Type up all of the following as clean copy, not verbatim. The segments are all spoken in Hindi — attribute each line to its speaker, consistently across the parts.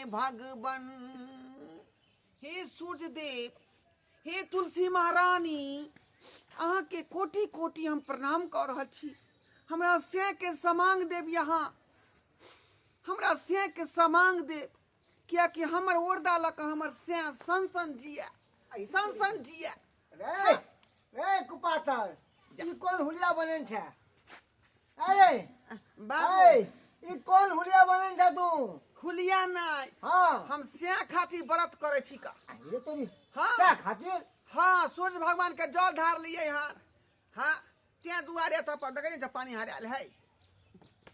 Speaker 1: भगवन। हे सूर्य देव, हे तुलसी महारानी, अहाँ के कोटि कोटि हम प्रणाम कर रहा छी। हमरा से के समांग देव, यहाँ हमरा से के समांग देव, क्या कि हमर ओरदा लक हमर से सन जिया, सन जिया।
Speaker 2: रे रे कुपातर, ई कौन हुलिया बनन छे? अरे
Speaker 1: बाबू,
Speaker 2: ई कौन हुलिया बनन छे तू?
Speaker 1: हुलिया नहीं,
Speaker 2: हाँ
Speaker 1: हम से खातिर व्रत करे छी का।
Speaker 2: अरे तोरी
Speaker 1: हाँ।
Speaker 2: सा खातिर?
Speaker 1: हाँ, सूर्य भगवान के जल ढार लिए हन। हाँ, त्या दुआरे तो पर देखे नहीं पानी हरियाल है।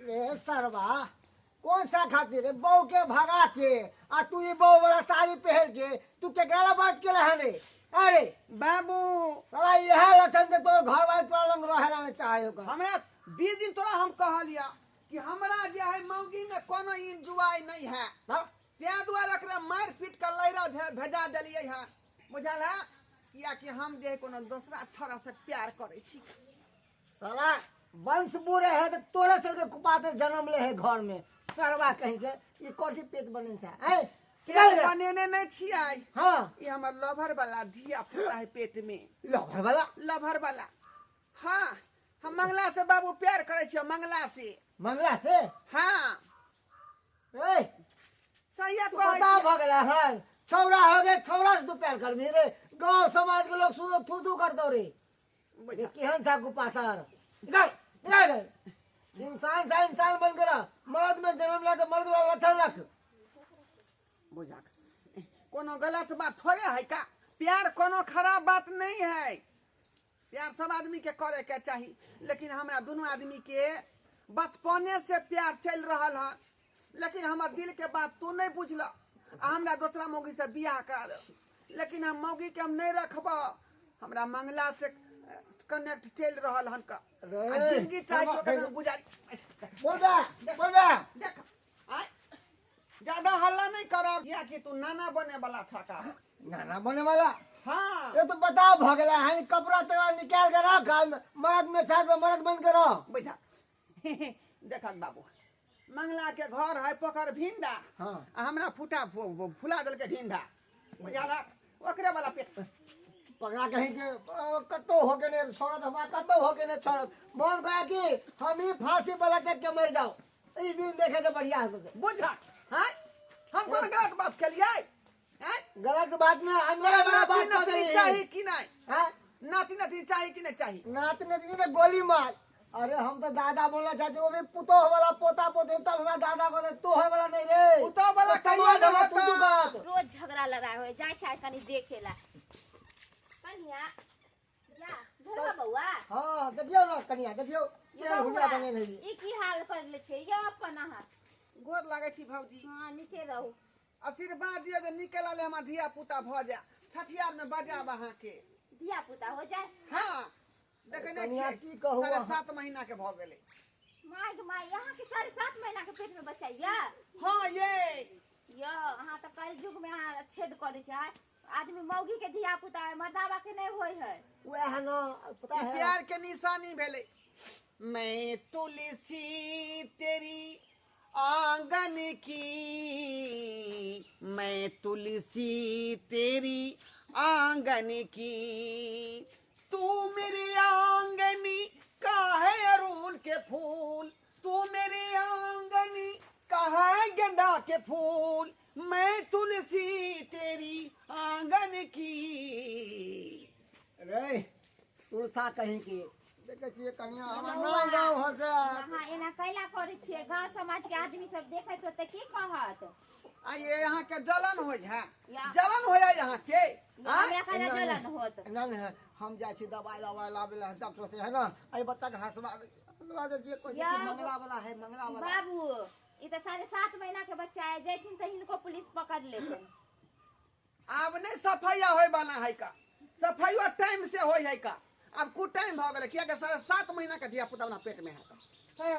Speaker 2: रे सरवा, कौन सा खातिर रे? बहू के भगा के आ तू ये बहू वाला साड़ी पहन के तू के गाला बात के लहन रे? अरे
Speaker 1: बाबू,
Speaker 2: साला यह लक्षण के तोर घर वाले तोरा लंग रहला न चाहे का।
Speaker 1: हमरा 20 दिन तोरा हम कहलिया कि हमरा जे है मौगी में कोनो इंजॉय नहीं है,
Speaker 2: हाँ?
Speaker 1: त्या दुआरे एकरा मार पीट के लैरा भेजा देलिए है। बुझल है, किया कि हम जे है कोनो दूसरा छोरा से प्यार करे छी।
Speaker 2: साला वंश बुरे है तो तोरे से कुपातर जन्म ले है घर में। सरवा कहीं के ये कोठी पेट बनन छे। ए
Speaker 1: पेट बनेने नहीं छियै।
Speaker 2: हाँ,
Speaker 1: ये हमर लभर वाला धिया पुता है पेट में।
Speaker 2: लभर वाला?
Speaker 1: लभर वाला, हाँ। हम मंगला से बाबू प्यार करे छियै, मंगला से।
Speaker 2: मंगला से?
Speaker 1: हाँ,
Speaker 2: ए
Speaker 1: सही है।
Speaker 2: पता भगला है, छौरा हो गए, छौरा से तू प्यार कर रे। गांव समाज के लोग सुनो थू कर दो रे। ये केहन सा कुपातर? निकल निकल। इंसान सा इंसान बन कर मर्द में जन्म ला तो मर्द वाला लक्षण रख।
Speaker 1: बुझा, कोनो गलत बात थोड़े है का। प्यार कोनो खराब बात नहीं है। प्यार सब आदमी के करे के चाहिए, लेकिन हमरा दोनों आदमी के बचपने से प्यार चल रहा है। लेकिन हमार दिल के बात तू नहीं बुझल। हमरा दूसरा मौगी से बियाह कर, लेकिन हम मौगी के हम नहीं रखब। हमरा मंगला से कनेक्ट चल रहा हन का। जिंदगी चाहिए गुजारी।
Speaker 2: बोल बे
Speaker 1: देख, ज्यादा हल्ला नहीं करब, या कि तू नाना बने वाला छका।
Speaker 2: नाना बने वाला?
Speaker 1: हाँ,
Speaker 2: ये तो बताओ भगला है। कपड़ा तो निकाल कर रख, मर्द में साथ मर्द बन करो।
Speaker 1: बुझा देखक बाबू, मंगला के घर है पोखर भिंडा।
Speaker 2: हाँ।
Speaker 1: हमरा फूटा फुला दल के भिंडा। बुझा, ओकरे वाला पेट
Speaker 2: पकड़ा कहीं के कतो हो के ने छोड़त, हमरा कतो हो के ने छोड़त। मन करा कि हम ही फांसी वाला टेक के मर जाओ। ई दिन देखे तो बढ़िया है।
Speaker 1: बुझा, हाँ, हम कौन गलत बात खेलिए?
Speaker 2: गलत बात में अंदर
Speaker 1: नाती नती चाहिए कि नहीं?
Speaker 2: हैं?
Speaker 1: नाती नती चाहिए कि नहीं चाहिए?
Speaker 2: नात ने तो गोली मार। अरे हम तो दादा बोलना चाहते, वो भी पुतो वाला पोता पोते, तब हमारा दादा को तू है वाला नहीं रे।
Speaker 1: पुतो वाला
Speaker 2: समाज
Speaker 1: कहियो
Speaker 2: हमारा
Speaker 1: नहीं
Speaker 2: तू बात।
Speaker 3: रोज झगड़ा लड़ाई हो जाए छाय कनी देखेला। कन्या जा घरवा बउआ।
Speaker 2: हां देखियो ना कन्या, देखियो
Speaker 3: ये
Speaker 2: ये हुलिया बने नहीं।
Speaker 3: ई की हाल कर ले छे? ये अपन हां
Speaker 1: गोर लागे छी भौजी।
Speaker 3: हां निके रहू।
Speaker 1: आशीर्वाद दियो जे निकल आले हमर धिया पुता भ जाए। छठियार में बजा वहां के
Speaker 3: धिया पुता हो जाए।
Speaker 1: हाँ, देखने
Speaker 2: कन्या
Speaker 1: छियै,
Speaker 2: की कहू,
Speaker 1: 7.5 महीना के भ गेले।
Speaker 3: माय ग माय, यहाँ के 7.5 महीना के पेट में बच्चा या?
Speaker 1: हाँ ये
Speaker 3: अहाँ तो कल युग में अहाँ छेद करे छै। आदमी मौगी के धिया पुता है, मर्दावा के नहीं होय है।
Speaker 2: वह ना पता है
Speaker 1: प्यार के निशानी भेले। मैं तुलसी तेरी आंगन की, मैं तुलसी तेरी आंगन की, तू मेरी आंगनी का है अरुण के फूल, तू मेरी आंगनी का है गेंदा के फूल, मैं तुलसी तेरी आंगन की।
Speaker 2: रे तुलसा कहीं की देखे छिए कन्या हमर नाम गाँव हो से।
Speaker 3: हां एना कैला करे छिए? गांव समाज के आदमी सब देखे तो ते की कहत?
Speaker 1: ये यहाँ के जलन हो है,
Speaker 3: या।
Speaker 1: जलन हो यहाँ के।
Speaker 3: हमरा का जलन होत।
Speaker 2: ना ना हम जाय छी दवाई लवाई लावेला डॉक्टर से है ना। आई बत्तख हंसवा दे जे कोई
Speaker 3: या।
Speaker 2: मंगला वाला है, मंगला वाला।
Speaker 3: बाबू ई तो 7.5 महीना के बच्चा है, जैथिन तो इनको पुलिस पकड़ लेते।
Speaker 1: अब नहीं सफाइया होय वाला है का, सफाइया टाइम से होय है का। अब कुछ टाइम भ गेले, किया के 7.5 महीना के धिया पुता अपना पेट में है।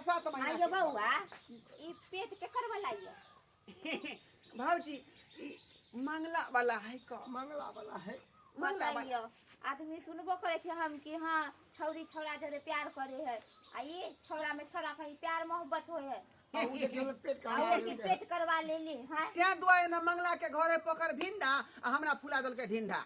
Speaker 1: 7 महीना
Speaker 3: आइयो बउआ, ई पेट के करवला ये
Speaker 1: भौजी मंगला वाला है का।
Speaker 2: मंगला वाला है।
Speaker 1: मंगला वाला
Speaker 3: बताइयो आदमी सुनबो करे छे हम कि हाँ छौरी छौरा जरे प्यार करे है, आ ये छोरा में छोरा कहीं प्यार मोहब्बत होए है
Speaker 2: पेट
Speaker 3: आ वो की पेट करवा ले ली हां
Speaker 1: क्या दुआए न मंगला के घरे पकड़ भिंडा आ हमरा फुला दल के ढिंडा।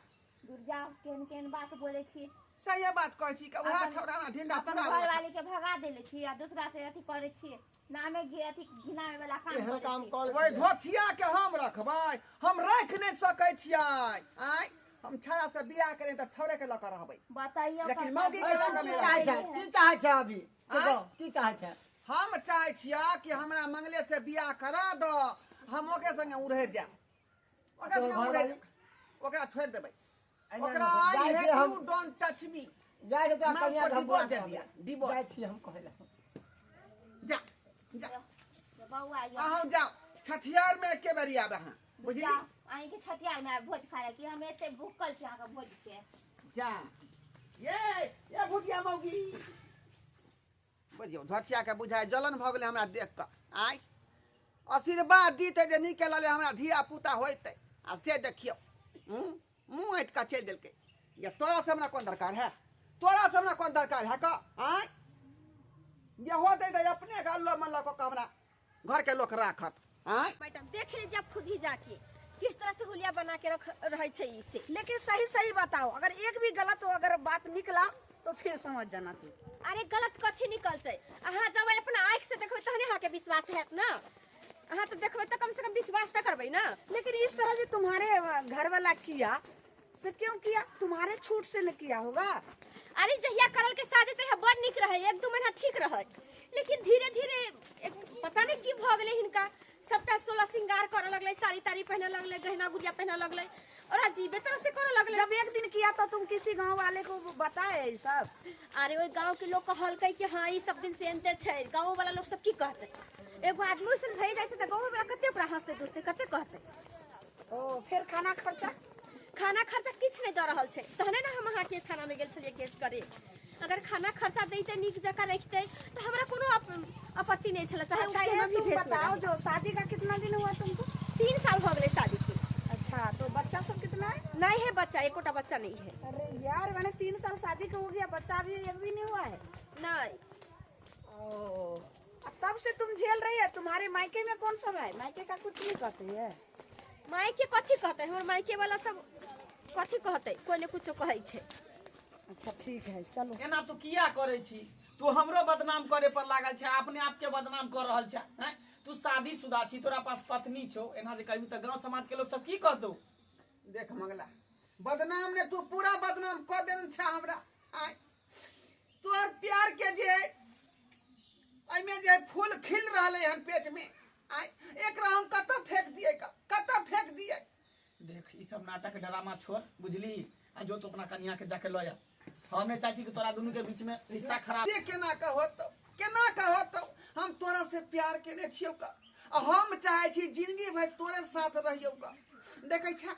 Speaker 3: दूर जाओ केन केन बात बोले छी
Speaker 1: सही बात कहै छी कि वह छोरा ना ढिंडा
Speaker 3: अपन
Speaker 1: फुला
Speaker 3: घर
Speaker 1: दल।
Speaker 3: वाली के भगा देले छी आ दूसरा से अथी करे छी नामे अथी घिनावे वाला काम
Speaker 2: काम
Speaker 3: करे छी
Speaker 2: कर
Speaker 1: ओए धोथिया के हम रखबै, हम रख नहीं सकै छियै। आय हम छौड़ा से बियाह करें त छौड़े के लक रहबै,
Speaker 3: बताइयो
Speaker 1: लेकिन मौगी के लक नहीं रहबै।
Speaker 2: की चाहे छै अभी की चाहे छै?
Speaker 1: हम चाहे छिया कि हमरा मंगले से बियाह करा दो, हम ओके संगे उड़े जाए, ओकरा संगे उड़े जाए, ओकरा छोड़ देबै, ओकरा I hate you don't touch me.
Speaker 2: जाय छै त
Speaker 1: मैं
Speaker 2: कन्या
Speaker 1: उसको
Speaker 2: हम
Speaker 1: डिवोर्स दे दिया, डिवोर्स।
Speaker 2: जाय छी हम कहला
Speaker 1: जा जा
Speaker 3: बउआ
Speaker 1: अहाँ जाओ छठियार में एके बेरी आब अहाँ बुझली।
Speaker 3: आई के छठियार में भोज खाए कि हम एते भूखल छी आके भोज के
Speaker 1: जा ये भुटिया मौगी बुझियो धोतिया के बुझाय जलन भ गेलै हमरा देख के। आय आशीर्वाद दीते जे निकलले हमरा धिया पुता होइते आ से देखियो मुंह ऐट के चल देलकै। ये तोरा से हमरा कोन दरकार है, तोरा से हमरा कोन दरकार है का? आय ये होते तो अपने गल्लो मन लको हमरा घर के लोग राखत। आय
Speaker 4: मैडम देख लीजिए आप खुद ही जाके किस तरह से हुलिया बना के रख रहे छै इसे। लेकिन सही सही बताओ, अगर एक भी गलत हो अगर बात निकला तो फिर समझ जाना तू। अरे गलत कथी निकलते? अहाँ जब अपना आँख से देखबै तहने अहाँ के विश्वास हैत ना। अहाँ तो देखबै तो कम से कम विश्वास तो करबै ना।
Speaker 5: लेकिन इस तरह से तुम्हारे घर वाला किया से क्यों किया? तुम्हारे छूट से न किया होगा।
Speaker 4: अरे जहिया करल के शादी तो बड़ निक रहे, एक दू महीना ठीक रहे, लेकिन धीरे धीरे पता नहीं की भ गेलै हिनका, सबटा 16 श्रृंगार करे लगले, साड़ी ताड़ी पहने लगले, गहना गुड़िया पहने लगले और अजीबे तरह से करे लगले।
Speaker 5: जब एक दिन किया तो तुम किसी गांव वाले को बताए ये सब?
Speaker 4: अरे वो गांव के लोग कहलकै कि हाँ ई सब दिन से एनते छै, गांव वाला लोग सब की कहते? एगो आदमी वैसे भई जाय छै त गांव वाला कते ओकरा हंसते दोस्ते कते कहते।
Speaker 5: ओ फिर खाना खर्चा
Speaker 4: किछ नहीं द रहल छै, तहने ना हम अहाँ के थाना में गेल छलिए केस करे। अगर खाना खर्चा देते नीक जका रखते तो हमरा कोनो आपत्ति नहीं छला, चाहे
Speaker 5: अच्छा,
Speaker 4: उसके
Speaker 5: ये
Speaker 4: भी
Speaker 5: तुम
Speaker 4: भेज
Speaker 5: बताओ जो शादी का कितना दिन हुआ तुमको?
Speaker 4: 3 साल हो गए शादी के।
Speaker 5: अच्छा तो बच्चा सब कितना है?
Speaker 4: नहीं है बच्चा, एकोटा बच्चा नहीं है।
Speaker 5: अरे यार मैंने 3 साल शादी का हो गया, बच्चा अभी एक भी नहीं हुआ है।
Speaker 4: नहीं
Speaker 5: ओ तब से तुम झेल रही है। तुम्हारे मायके में कौन सब है? मायके का कुछ नहीं कहते है?
Speaker 4: मायके कथी कहते? हमर मायके वाला सब कथी कहते? कोई ने कुछ कहै छै।
Speaker 5: अच्छा ठीक है चलो।
Speaker 6: एना तू किया करे छी? तू हमरो बदनाम करे पर लागल छै, अपने आप के बदनाम कर रहल छै। हैं तू शादीशुदा छी, तोरा पास पत्नी छौ, एना जे करबी त गांव समाज के लोग सब की कहतौ?
Speaker 1: देख मंगला बदनाम ने तू पूरा बदनाम कर देने छा हमरा। आय तोर प्यार के जे एमे जे फूल खिल रहले हन पेट में, आय एकरा हम कत फेंक दिए का, कत फेंक दिए?
Speaker 6: देख ई सब नाटक ड्रामा छोड़, बुझली? आ जो तो अपना कन्या के जाके लया। हमें चाहे छी कि तोरा दोनों के बीच में रिश्ता खराब।
Speaker 1: से केना कहो तो हम तोरा से प्यार केने छियो का, आ हम चाहे छी जिंदगी भर तोरे साथ रहियो का। देखे छा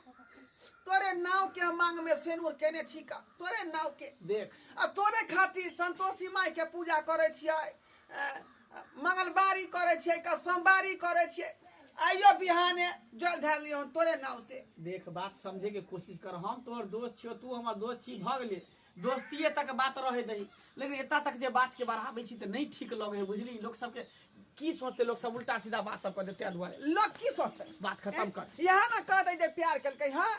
Speaker 1: तोरे नाव के मांग में सेनुर केने छी का, तोरे नाव के
Speaker 6: देख
Speaker 1: आ तोरे खातिर संतोषी माई के पूजा करे छियै, मंगलबारी करे छियै का, सोमवारी करे छियै। आइयो बिहाने जल ढाल लियो तोरे नाव से।
Speaker 6: देख बात समझे के कोशिश कर, हम तोर दोस्त छियो, तू हमर दोस्त छी, भ गेले दोस्तीये तक बात रहे दही, लेकिन एता तक जे बात के बढ़ावे छी त नहीं ठीक लगे है, बुझली? लोग सबके की सोचते, लोग सब उल्टा सीधा बात सब कर देते दुआरे।
Speaker 1: लोग की सोचते?
Speaker 6: बात खत्म कर।
Speaker 1: यहाँ ना कह दे जे प्यार करके। हाँ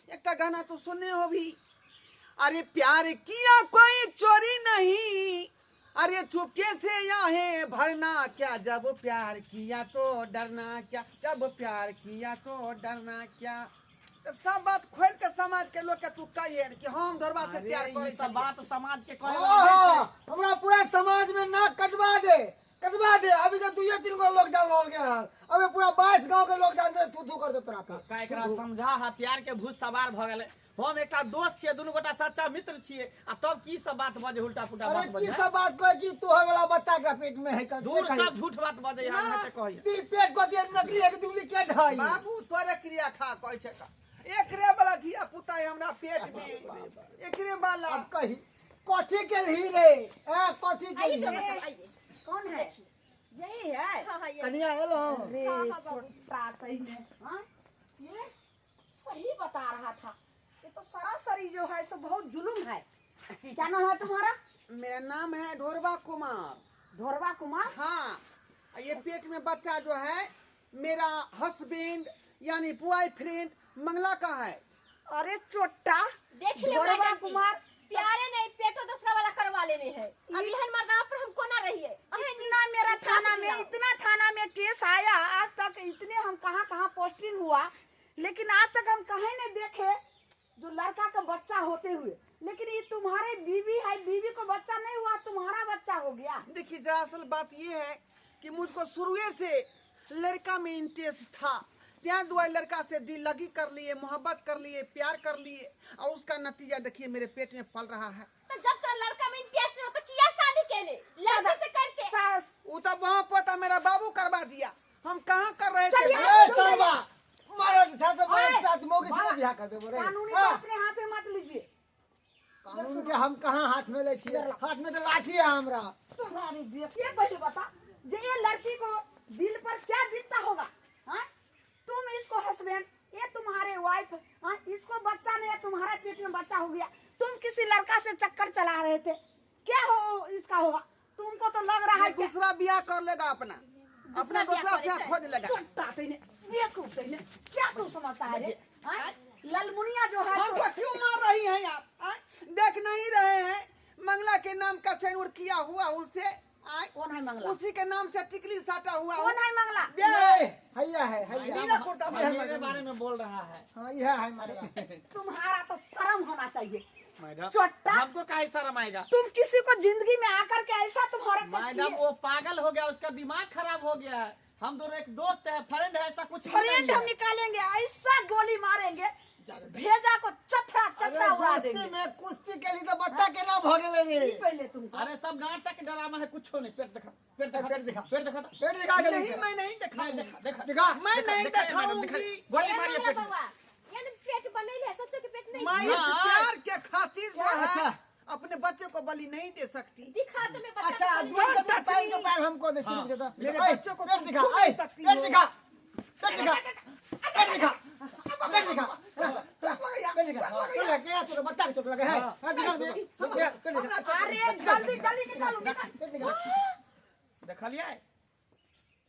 Speaker 1: एक गाना तो सुनने हो भी, अरे प्यार किया कोई चोरी नहीं, अरे चुपके से यहाँ भरना क्या, जब प्यार किया तो डरना क्या, जब प्यार किया तो डरना क्या। तो सब बात खोल के समाज के लोग के तू कहिए कि हम धरवा से प्यार
Speaker 6: अरे
Speaker 1: करे
Speaker 6: ई सब बात समाज के कहे
Speaker 2: ओहो हमरा पूरा समाज में नाक कटवा दे। अभी तो 2-3 गो लोग जान हो गए यार, अबे पूरा 22 गांव के लोग जानते थू कर दे तोरा पे।
Speaker 6: का एकरा समझा हा, प्यार के भूत सवार भ गेले। हम एकटा दोस्त छियै, दुनू गोटा सच्चा मित्र छियै, आ तब की सब बात बजे, उल्टा पुल्टा
Speaker 2: अरे
Speaker 6: बात
Speaker 2: की
Speaker 6: बजे।
Speaker 2: सब बात कहे कि तोहर वाला बच्चा के पेट में है कर
Speaker 6: दूर सब झूठ बात बजे, हम ते कहिए।
Speaker 2: ती पेट को दिए नकली है कि डुप्लीकेट है?
Speaker 1: बाबू तोरे क्रिया खा कहे छै का, एकरे वाला धिया पुता है हमरा पेट में, एकरे वाला।
Speaker 2: अब कही कथी के ही रे? कथी के
Speaker 4: आइए
Speaker 2: ही?
Speaker 4: तो सब आइए।
Speaker 5: कौन है? यही है?
Speaker 4: हाँ हाँ ये
Speaker 2: कन्या हेलो
Speaker 5: अरे
Speaker 4: हाँ, हाँ, बाबू।
Speaker 5: छोटा सही में, हाँ? ये सही बता रहा था। ये तो सरासरी जो है सो बहुत जुलुम है। क्या नाम है तुम्हारा?
Speaker 1: मेरा नाम है ढोरवा कुमार।
Speaker 5: ढोरवा कुमार?
Speaker 1: हाँ, ये पेट में बच्चा जो है मेरा हस्बैंड यानी बॉयफ्रेंड मंगला का है।
Speaker 5: अरे चोट्टा,
Speaker 4: देख ले
Speaker 5: ढोरवा
Speaker 4: मैडम जी,
Speaker 5: कुमार
Speaker 4: प्यारे नहीं पेटो दूसरा वाला करवा लेने हैं। अभी हन मर्दा पर हमको ना रहिए।
Speaker 5: इतना मेरा थाना में, इतना थाना में केस आया, आज तक इतने हम कहाँ कहाँ पोस्टिंग हुआ, लेकिन आज तक हम कहीं नहीं देखे जो लड़का का बच्चा होते हुए। लेकिन ये तुम्हारे बीवी है, बीवी को बच्चा नहीं हुआ, तुम्हारा बच्चा हो गया।
Speaker 1: देखिए दरअसल बात ये है कि मुझको शुरुए से लड़का में इंटरेस्ट था, ત્યાં दुआ लड़का से दिल लगी कर लिए, मोहब्बत कर लिए, प्यार कर लिए, और उसका नतीजा देखिए मेरे पेट में पल रहा है।
Speaker 4: तो जब तो लड़का में इंटरेस्ट हो तो किया शादी केले लड़के से करके।
Speaker 5: सास
Speaker 1: वो तो वहाँ पोता मेरा बाबू करवा दिया, हम कहाँ कर रहे
Speaker 5: चलिए,
Speaker 1: थे।
Speaker 2: ए साहबा, मर्द था तो मर्द साथ मौके से बियाह कर दे बोले।
Speaker 5: कानूनी को अपने हाथ में मत लीजिए।
Speaker 2: कानून के हम कहाँ हाथ में ले छिए, हाथ में तो लाठी है हमरा।
Speaker 5: तुम्हारी बेटी, ये पहले बता, जे ये लड़की को दिल पर क्या बीतता होगा? हाँ, तुम इसको हस्बैंड, ये तुम्हारे वाइफ, हाँ, इसको बच्चा नहीं है, तुम्हारा पेट में बच्चा हो गया। तुम किसी लड़का से चक्कर चला रहे थे, क्या हो इसका होगा? तुमको तो लग रहा है
Speaker 1: ये दूसरा ब्याह कर लेगा अपना
Speaker 4: दूसरा
Speaker 1: दूसरा
Speaker 4: ब्याह
Speaker 1: से खोज लेगा।
Speaker 5: क्या तू समझता है रे? हाँ? ललमुनिया जो है
Speaker 1: हमको
Speaker 5: सो-
Speaker 1: क्यों मार रही हैं आप? हाँ? देख नहीं रहे हैं मंगला के नाम का चैन किया हुआ उनसे, हाँ?
Speaker 5: कौन है मंगला?
Speaker 1: उसी के नाम से टिकली साटा हुआ
Speaker 5: कौन है मंगला?
Speaker 1: ब्याह।
Speaker 2: हैया है, हैया
Speaker 1: नीला कुर्ता
Speaker 2: ये है
Speaker 6: मेरे
Speaker 2: मैडम।
Speaker 6: बारे में बोल रहा है।
Speaker 2: हाँ यह है मैडम।
Speaker 5: तुम्हारा तो शर्म होना चाहिए।
Speaker 6: मैडम
Speaker 5: चोट्टा,
Speaker 6: हमको काहे शर्म आएगा?
Speaker 5: तुम किसी को जिंदगी में आकर के ऐसा तुम्हारा
Speaker 6: मैडम वो पागल हो गया, उसका दिमाग खराब हो गया है। हम दोनों एक दोस्त है, फ्रेंड है, ऐसा कुछ
Speaker 5: फ्रेंड
Speaker 6: नहीं
Speaker 5: हम
Speaker 6: है।
Speaker 5: निकालेंगे, ऐसा गोली मारेंगे, भेजा को चथरा चथरा उड़ा
Speaker 2: दोस्ती
Speaker 5: देंगे।
Speaker 2: में कुश्ती के लिए तो बच्चा के ना भागे ले रे।
Speaker 5: पहले तुमको
Speaker 6: अरे सब नाटक ड्रामा है, कुछ नहीं। पेट दिखा, पेट दिखा,
Speaker 2: पेट दिखा।
Speaker 6: पेट दिखा।
Speaker 2: पेट दिखा के
Speaker 1: नहीं,
Speaker 2: नहीं
Speaker 1: मैं नहीं
Speaker 6: नहीं
Speaker 1: दिखाऊंगी।
Speaker 6: देखा, देखा,
Speaker 2: दिखा।
Speaker 1: मैं
Speaker 6: देखा,
Speaker 1: नहीं
Speaker 6: देखा, मैडम,
Speaker 1: दिखाऊंगी।
Speaker 6: देखा। गोली मारिए पेट में।
Speaker 4: बउआ यानी पेट बनैले है, सच्चो के पेट नहीं
Speaker 1: माँ
Speaker 4: है।
Speaker 1: इस प्यार के खातिर जो है
Speaker 2: अच्छा।
Speaker 1: अपने बच्चे को बलि नहीं दे सकती।
Speaker 4: दिखा तो मैं बच्चा
Speaker 2: अच्छा
Speaker 4: को
Speaker 2: दूर
Speaker 4: बलि-
Speaker 2: के पैर के पैर हमको नहीं
Speaker 6: हाँ।
Speaker 2: शुरू देता।
Speaker 1: मेरे
Speaker 2: ओए,
Speaker 1: बच्चों को
Speaker 2: पेट
Speaker 1: तुम
Speaker 2: दिखा,
Speaker 1: छू नहीं
Speaker 2: ओए,
Speaker 1: सकती
Speaker 2: पेट
Speaker 1: हो।
Speaker 2: दिखा, पेट दिखा, पेट दिखा, पेट दिखा, पेट दिखा। तो लगे या तो बच्चा के चोट लगे है। हाँ दिखा दे, पेट दिखा,
Speaker 5: अरे जल्दी जल्दी निकालो निकालो।
Speaker 2: पेट दिखा।
Speaker 6: देखा लिया है?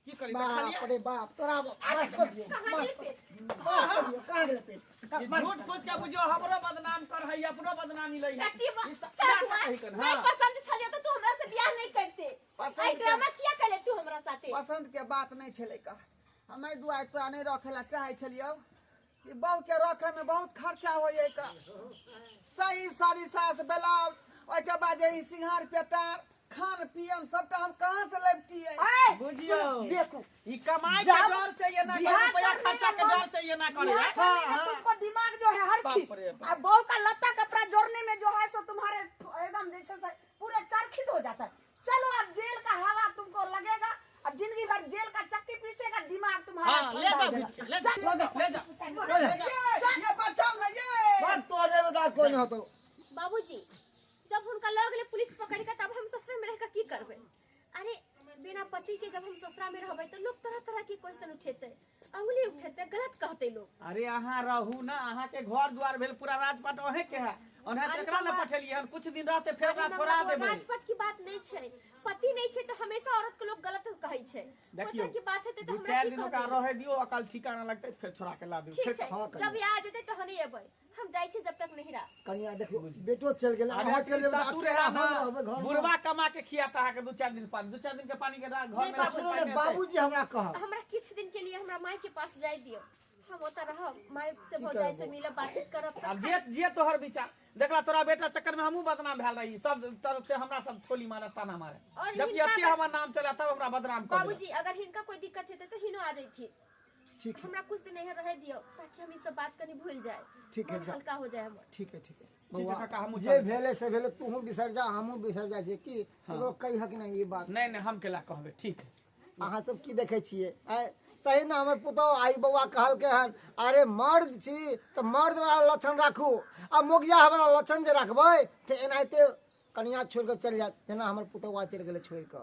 Speaker 6: की करी देखा
Speaker 2: बाप
Speaker 6: लिया?
Speaker 2: रे बाप, तोरा माफ कर दियो, माफ कर दियो, कहाँ गेले पेट?
Speaker 6: ये झूठ फूस के बुझियो, हमरो बदनाम कर है, अपनो बदनामी लई है।
Speaker 4: टट्टी बा-
Speaker 6: इस-
Speaker 4: साथ
Speaker 6: ना
Speaker 4: हुआ।
Speaker 6: कही कर,
Speaker 4: मैं
Speaker 6: हाँ।
Speaker 4: पसंद छलियो तो तू हमरा से ब्याह नहीं करते।
Speaker 1: पसंद
Speaker 4: आई
Speaker 1: के-
Speaker 4: ड्रामा किया करे तू हमरा साथे।
Speaker 1: पसंद के बात नहीं छले का, हमें दुआ तो नहीं रखेला चाहे छलियो कि बहू के रखे में बहुत खर्चा हो जाए का। सही सारी सास ब्लाउज, और के बाद यही सिंगार पेटार खान पियन सबटा हम कहाँ से लेती है।
Speaker 5: ए,
Speaker 6: बुझियो
Speaker 5: देखो
Speaker 6: ई कमाई के
Speaker 5: जब
Speaker 6: डर से ये ना करे,
Speaker 5: बिहार
Speaker 6: रुपया
Speaker 5: करने
Speaker 6: खर्चा के
Speaker 5: में
Speaker 6: डर से ये ना करे।
Speaker 5: बिहार करने में तुमको दिमाग जो है हर
Speaker 6: बाप
Speaker 5: चीज,
Speaker 6: रे बाप।
Speaker 5: अब बहू का लत्ता कपड़ा जोड़ने में जो है सो तुम्हारे एकदम जैसे से पूरे चरखित हो जाता है। चलो अब जेल का हवा तुमको लगेगा, अब जिंदगी भर जेल का चक्की पीसेगा, दिमाग तुम्हारा
Speaker 6: हाँ, ले
Speaker 5: ठंडा
Speaker 6: जा
Speaker 5: हो
Speaker 6: खींच के,
Speaker 5: जाएगा।
Speaker 6: ले जा,
Speaker 5: जा-
Speaker 6: ले जा।
Speaker 1: ये बचाओ ना ये।
Speaker 2: बात तोरे में दांत कोई नहीं होतो।
Speaker 4: बाबूजी जब उनका लग ले पुलिस पकड़ के तब हम ससुर में रह के की करबे? अरे बिना पति के जब हम ससुरा में रहबे तो लोग तरह तरह की क्वेश्चन उठेते, अंगुली उठेते, गलत कहते लोग।
Speaker 6: अरे अहाँ रहू ना, अहाँ के घर द्वार भेल, पूरा राजपाट अहे के है। उन्हें
Speaker 4: अरे
Speaker 6: एकरा ना
Speaker 4: बाबा।
Speaker 6: पठेलिए, हम कुछ दिन रहते फिर
Speaker 4: अरे
Speaker 6: ओकरा छोड़ा
Speaker 4: मगर वो
Speaker 6: देबै।
Speaker 4: राजपाट की बात नहीं छे, पति नहीं छे तो हमेशा औरत को लोग गलत कहे छे।
Speaker 6: देखियो,
Speaker 4: की बात है तो
Speaker 6: दू
Speaker 4: हमरा
Speaker 6: चार
Speaker 4: की
Speaker 6: दिन ओकरा
Speaker 4: कहते?
Speaker 6: रहे दियो, अकल ठिकाना लगते फिर छोड़ा के ला दियो।
Speaker 4: ठीक
Speaker 6: फिर
Speaker 4: छे,
Speaker 2: हाँ,
Speaker 4: जब ये आ जेते तो हनी एबै, हम जाई छे जब तक नहीं रहा।
Speaker 2: कनिया देखो बेटो चल गेल,
Speaker 6: अरे
Speaker 2: अहाँ चल जेबै,
Speaker 6: ससुर
Speaker 2: अकेला
Speaker 6: है
Speaker 2: हम रहबै
Speaker 6: ना,
Speaker 2: घर में।
Speaker 6: बुढ़वा कमा के खियाता है के 2-4 दिन पानी, 2-4 दिन के पानी के घर में
Speaker 4: बाबू,
Speaker 6: ससुर
Speaker 2: सुनो
Speaker 6: चाय
Speaker 2: ने,
Speaker 6: देते।
Speaker 2: बाबूजी हमरा कह
Speaker 4: हमरा किछ दिन के लिए हमरा माई के पास जाय दियो, हम ओता रहब, माई से भौजाई से मिलब, बातचीत करब
Speaker 6: अब
Speaker 4: तब
Speaker 6: जे तोहर विचार देखला, तोरा बेटा चक्कर में हमहू बदनाम भेल रही, सब तरफ से हमरा सब छोली मारे, ताना मारे।
Speaker 4: और
Speaker 6: जब
Speaker 4: हिनका
Speaker 6: यति
Speaker 4: अगर-
Speaker 6: हमर नाम चला तब हमरा बदनाम कर
Speaker 4: बाबूजी अगर हिनका कोई दिक्कत हेते तो हिनो आ जैथी।
Speaker 2: ठीक है,
Speaker 4: हमरा कुछ दिन यहाँ रह दियो ताकि हम ई सब बात कनी भूल जाए,
Speaker 2: ठीक है,
Speaker 4: मन
Speaker 2: जा।
Speaker 4: हल्का हो जाए हमर।
Speaker 2: ठीक है, ठीक है।
Speaker 6: ठीक है, काका, हमहूँ
Speaker 2: जे
Speaker 6: चलै छी।
Speaker 2: भेले से भेले, तूहू बिसर जा, हमहू बिसर जा छी की ककरो कही हक नहीं ये बात।
Speaker 6: नहीं नहीं हम केला कहबे, ठीक है।
Speaker 2: अहाँ सब की देखे छियै? आय सही ना हमर पुतौ आई बौआ कहलकै हन, अरे मर्द छी तऽ मर्द वाला लक्षण राखू, आ मोगिया वाला लक्षण जे रखबै तऽ एनाहिते कनिया छोड़ के चल जात, जेना हमर पुतौआ चलि गेलै छोड़ के।